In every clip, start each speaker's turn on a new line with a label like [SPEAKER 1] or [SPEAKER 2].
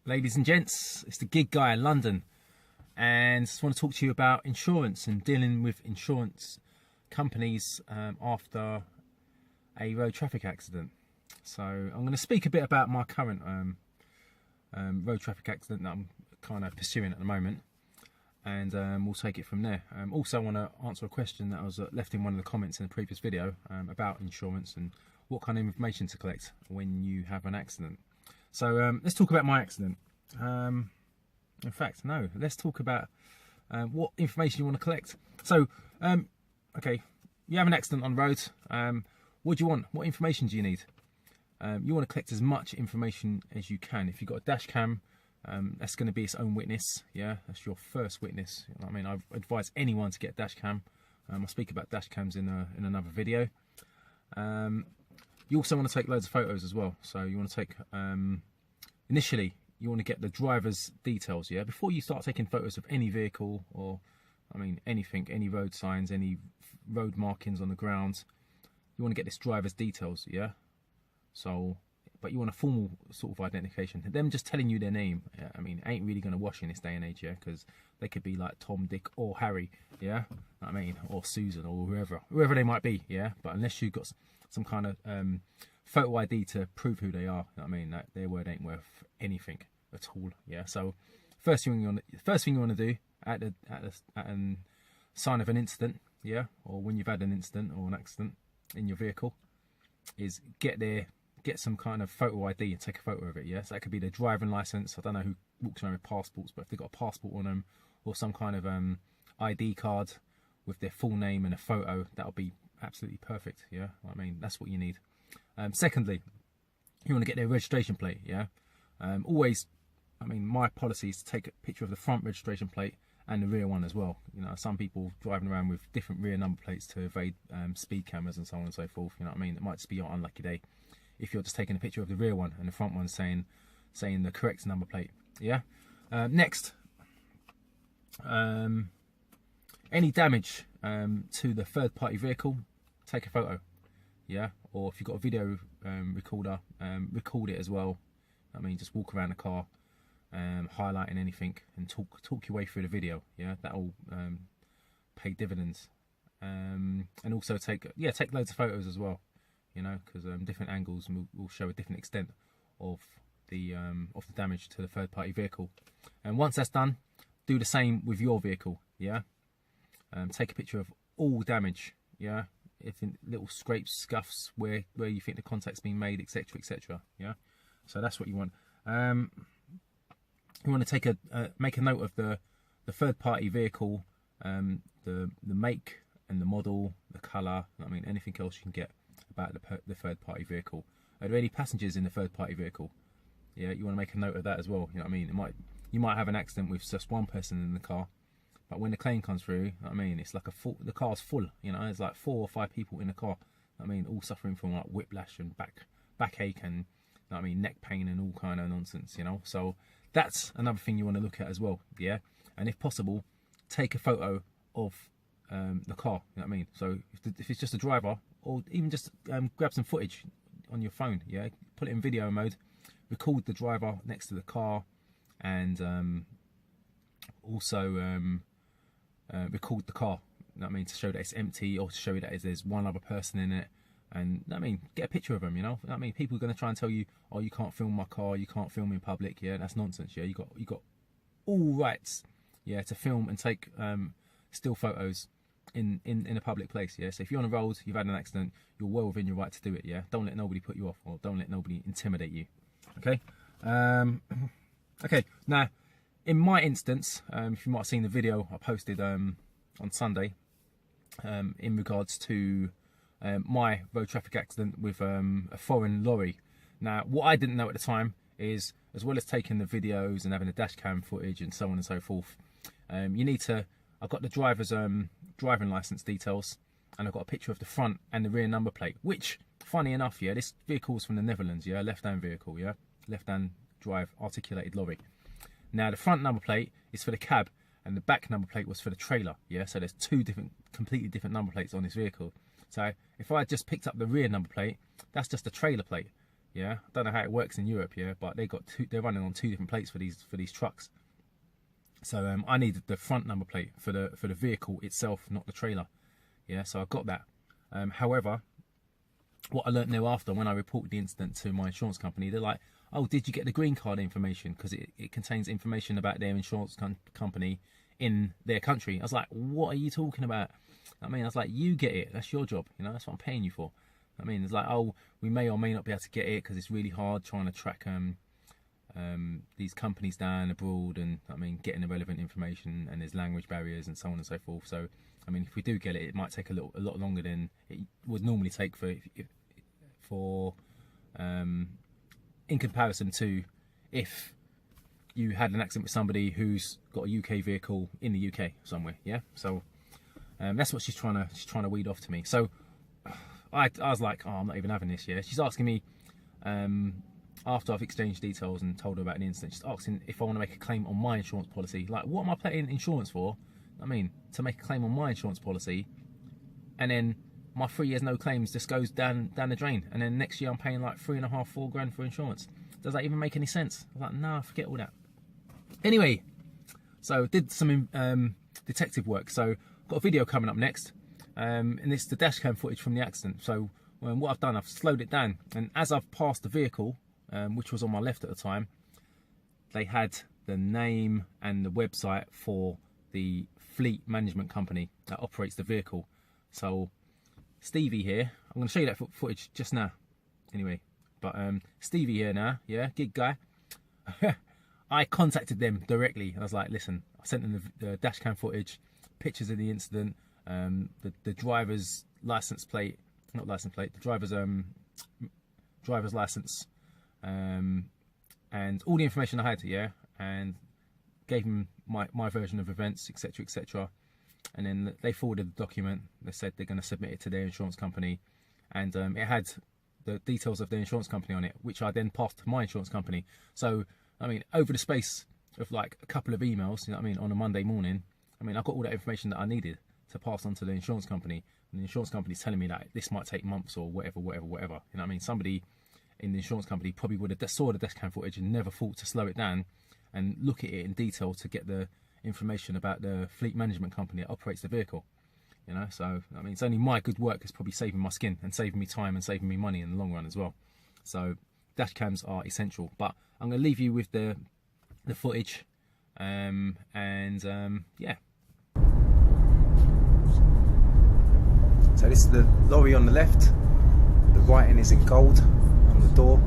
[SPEAKER 1] Ladies and gents, it's the gig guy in London, and just want to talk to you about insurance and dealing with insurance companies after a road traffic accident. So I'm going to speak a bit about my current road traffic accident that I'm kind of pursuing at the moment, and we'll take it from there. Also, I want to answer a question that was left in one of the comments in the previous video about insurance and what kind of information to collect when you have an accident. So let's talk about my accident. In fact, no, let's talk about what information you want to collect. So, okay, you have an accident on the road. What do you want? What information do you need? You want to collect as much information as you can. If you've got a dash cam, that's going to be its own witness. Yeah, that's your first witness. You know what I mean, I advise anyone to get a dash cam. I'll speak about dash cams in another video. You also want to take loads of photos as well. So you want to take, initially, you want to get the driver's details, yeah? Before you start taking photos of any vehicle or, I mean, anything, any road signs, any road markings on the ground, you want to get this driver's details, yeah? So, but you want a formal sort of identification. Them just telling you their name, yeah? I mean, ain't really going to wash in this day and age, yeah? Because they could be like Tom, Dick, or Harry, yeah? I mean, or Susan, or whoever they might be, yeah? But unless you've got some kind of photo ID to prove who they are, you know what I mean, that their word ain't worth anything at all, yeah? So first thing you want to do at a sign of an incident, yeah, or when you've had an incident or an accident in your vehicle, is get some kind of photo ID and take a photo of it, yeah? So that could be their driving license. I don't know who walks around with passports, but if they've got a passport on them or some kind of ID card with their full name and a photo, that'll be absolutely perfect, yeah? I mean, that's what you need. Secondly, you want to get their registration plate, yeah? Always, I mean, my policy is to take a picture of the front registration plate and the rear one as well. You know, some people driving around with different rear number plates to evade speed cameras and so on and so forth, you know what I mean? It might just be your unlucky day if you're just taking a picture of the rear one and the front one saying the correct number plate, yeah? Next, any damage to the third party vehicle, take a photo, yeah? Or if you've got a video recorder, record it as well. I mean, just walk around the car, highlighting anything and talk your way through the video, yeah? That'll pay dividends. And also take loads of photos as well, you know, because different angles will show a different extent of the damage to the third party vehicle. And once that's done, do the same with your vehicle, yeah? Take a picture of all damage, yeah? If in little scrapes, scuffs, where you think the contact's been made, etc, etc, yeah? So that's what you want. You want to make a note of the third party vehicle, the make and the model, the colour, I mean, anything else you can get about the third party vehicle. Are there any passengers in the third party vehicle? Yeah, you want to make a note of that as well. You know what I mean? You might have an accident with just one person in the car, but when the claim comes through, you know what I mean, it's like the car's full. You know, there's like 4 or 5 people in the car. I mean, all suffering from like whiplash and backache and, you know what I mean, neck pain and all kind of nonsense. You know, so that's another thing you want to look at as well. Yeah, and if possible, take a photo of the car. You know what I mean? So if it's just a driver, or even just grab some footage on your phone. Yeah, put it in video mode, record the driver next to the car, and also record the car, you know what I mean, to show that it's empty or to show that there's one other person in it. And I mean, get a picture of them, you know. I mean, people are going to try and tell you, oh, you can't film my car, you can't film in public. Yeah, that's nonsense. Yeah, you got all rights, yeah, to film and take still photos in a public place. Yeah, so if you're on the road, you've had an accident, you're well within your right to do it. Yeah, don't let nobody put you off, or don't let nobody intimidate you. Okay. Okay. Now, in my instance, if you might have seen the video I posted on Sunday, in regards to my road traffic accident with a foreign lorry. Now, what I didn't know at the time is, as well as taking the videos and having the dash cam footage and so on and so forth, you need to, I've got the driver's driving license details, and I've got a picture of the front and the rear number plate, which, funny enough, yeah, this vehicle's from the Netherlands, yeah, left-hand vehicle, yeah, left-hand drive articulated lorry. Now, the front number plate is for the cab, and the back number plate was for the trailer. Yeah, so there's two completely different number plates on this vehicle. So if I just picked up the rear number plate, that's just a trailer plate. Yeah, I don't know how it works in Europe, yeah, but they're running on two different plates for these trucks. So I needed the front number plate for the vehicle itself, not the trailer. Yeah, so I got that. However, what I learnt thereafter, when I reported the incident to my insurance company, they're like, "Oh, did you get the green card information? Because it contains information about their insurance company in their country." I was like, "What are you talking about?" I mean, I was like, "You get it. That's your job. You know, that's what I'm paying you for." I mean, it's like, "Oh, we may or may not be able to get it because it's really hard trying to track these companies down abroad, and I mean, getting the relevant information, and there's language barriers and so on and so forth. So, I mean, if we do get it, it might take a lot longer than it would normally take for in comparison to if you had an accident with somebody who's got a UK vehicle in the UK somewhere." Yeah, so that's what she's trying to weed off to me. So I was like, "Oh, I'm not even having this." Yeah, she's asking me after I've exchanged details and told her about the incident, she's asking if I want to make a claim on my insurance policy. Like, what am I paying insurance for? I mean, to make a claim on my insurance policy, and then my 3 years no claims just goes down the drain, and then next year I'm paying like $3.5–4 grand for insurance. Does that even make any sense? I was like, nah, forget all that. Anyway, so did some detective work. So got a video coming up next, and it's the dash cam footage from the accident. So what I've done, I've slowed it down, and as I've passed the vehicle, which was on my left at the time, they had the name and the website for the fleet management company that operates the vehicle. So Stevie here, I'm going to show you that footage just now. Anyway, but Stevie here now, yeah, gig guy. I contacted them directly. I was like, "Listen," I sent them the dash cam footage, pictures of the incident, the driver's license plate, not license plate, the driver's license, and all the information I had, yeah, and gave them my version of events, etc., etc. And then they forwarded the document. They said they're going to submit it to their insurance company, and it had the details of the insurance company on it, which I then passed to my insurance company. So, I mean, over the space of like a couple of emails, you know what I mean, on a Monday morning, I mean, I got all that information that I needed to pass on to the insurance company, and the insurance company's telling me that this might take months or whatever. You know what I mean? Somebody in the insurance company probably would have saw the dash cam footage and never thought to slow it down and look at it in detail to get the information about the fleet management company that operates the vehicle. You know, so I mean, it's only my good work that's probably saving my skin and saving me time and saving me money in the long run as well. So dash cams are essential. But I'm going to leave you with the footage, yeah. So this is the lorry on the left. The writing is in gold on the door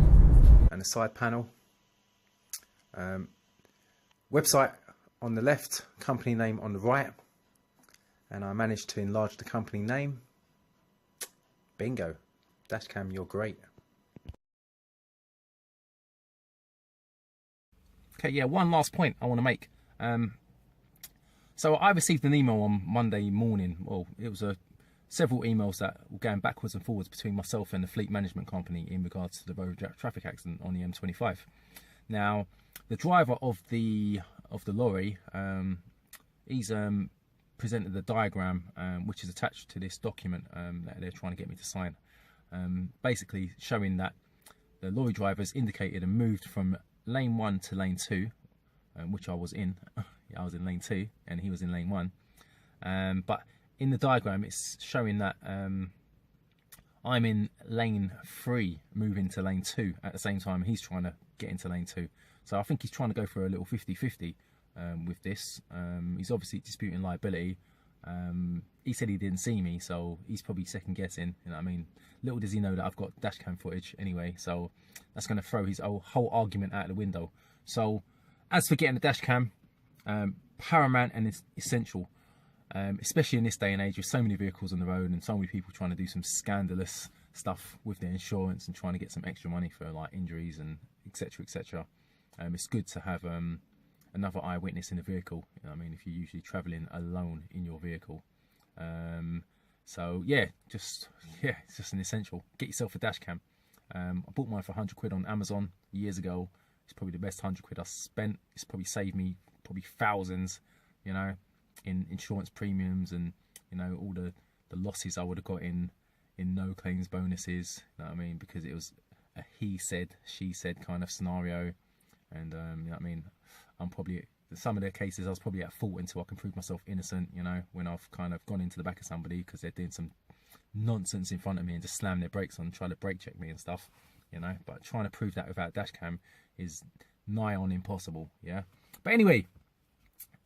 [SPEAKER 1] and the side panel. Website on the left, company name on the right, and I managed to enlarge the company name. Bingo. Dashcam, you're great. Okay, yeah, one last point I want to make. So I received an email on Monday morning. Well, it was several emails that were going backwards and forwards between myself and the fleet management company in regards to the road traffic accident on the M25. Now, the driver of the lorry, he's presented the diagram which is attached to this document that they're trying to get me to sign, basically showing that the lorry driver's indicated and moved from lane 1 to lane 2, which I was in. I was in lane 2 and he was in lane 1, but in the diagram it's showing that I'm in lane 3 moving to lane 2 at the same time he's trying to get into lane 2. So I think he's trying to go for a little 50-50 with this. He's obviously disputing liability. He said he didn't see me, so he's probably second guessing. You know what I mean? Little does he know that I've got dash cam footage anyway, so that's going to throw his whole argument out the window. So as for getting the dash cam, paramount and it's essential, especially in this day and age with so many vehicles on the road and so many people trying to do some scandalous stuff with their insurance and trying to get some extra money for like injuries and etc, etc. It's good to have another eyewitness in the vehicle. You know what I mean, if you're usually traveling alone in your vehicle. So yeah, it's just an essential. Get yourself a dash cam. I bought mine for 100 quid on Amazon years ago. It's probably the best 100 quid I spent. It's probably saved me probably thousands you know, in insurance premiums and, you know, all the losses I would have got in no claims bonuses, you know what I mean, because it was a he said, she said kind of scenario. And, you know what I mean, I'm probably, some of the cases I was probably at fault until I can prove myself innocent, you know, when I've kind of gone into the back of somebody because they're doing some nonsense in front of me and just slam their brakes on, try to brake check me and stuff, you know. But trying to prove that without dash cam is nigh on impossible, yeah. But anyway,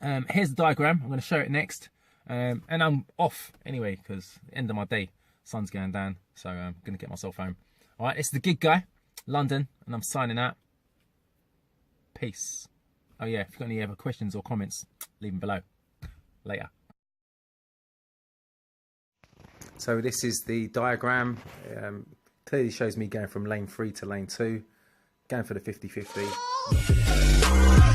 [SPEAKER 1] here's the diagram. I'm going to show it next, and I'm off anyway because end of my day, sun's going down, so I'm going to get myself home. All right, it's the gig guy, London, and I'm signing out. Peace. Oh yeah, if you've got any other questions or comments, leave them below. Later. So this is the diagram. Clearly shows me going from lane 3 to lane 2, going for the 50-50.